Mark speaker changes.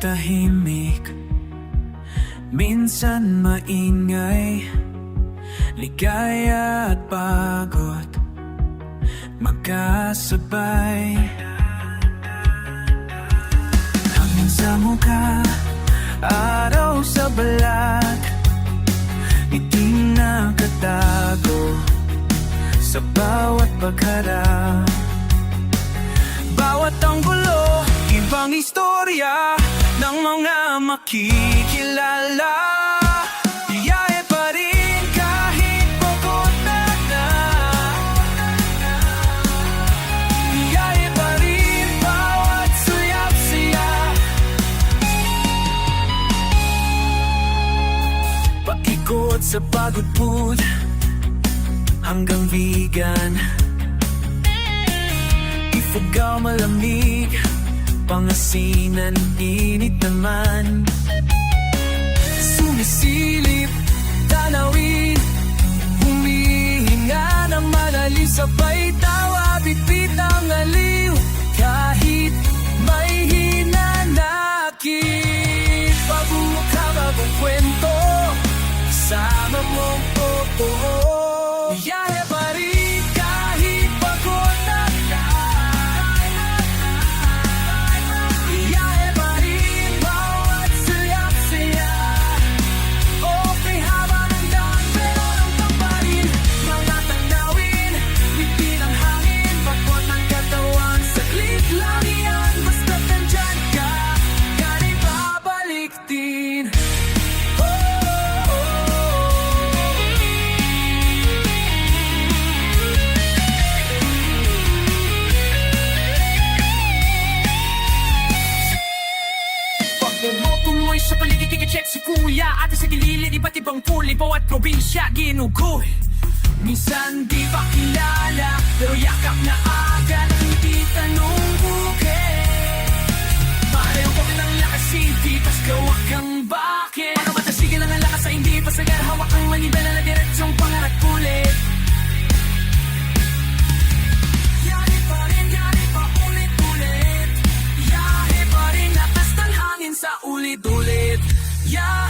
Speaker 1: tahimik, minsan maingay, ligaya at pagod, magkasabay. Hangin sa mukha, araw sa balat, iting nakatago sa bawat pagharap. Bawat anggulo, ibang istorya ng mga makikilala. Biyahe pa rin kahit pagod na. Biyahe pa rin bawat suyap-siya. Paikot sa pagudpud hanggang Vigan, Ifugao malamig, Pangasinan init naman. Sumisilip, tanawin, humihinga ng malalim, sabay tawa, bitbit ang aliw. Kahit may hinanakit, pabuk ka bagong kwento, sama mong totoo. Biyahe pa rin kahit pagod na. Biyahe pa rin bawat suyap-siya. Okay haba ng daan pero ramdam pa rin mga tanawin, ngiti ng hangin, pagod ng katawan. Saglit lang yan, basta't nandyan ka, galing babalik din. Tumoy sa paligid, kika-check si kuya, ate sa gilid, iba't ibang puli, bawat probinsya, ginugoy. Minsan di pa kilala, pero yakap na agad, hindi tanong bukit. Pareho ko ng lakas, hindi pas gawak kang bakit. Ano ba tasigan lang ang lakas sa hindi pasagar, hawak ang manibela na diretsong pangarap ulit. Yari pa ulit-ulit. Yahe pa rin, lakas ng hangin sa ulit-ulit. Yeah.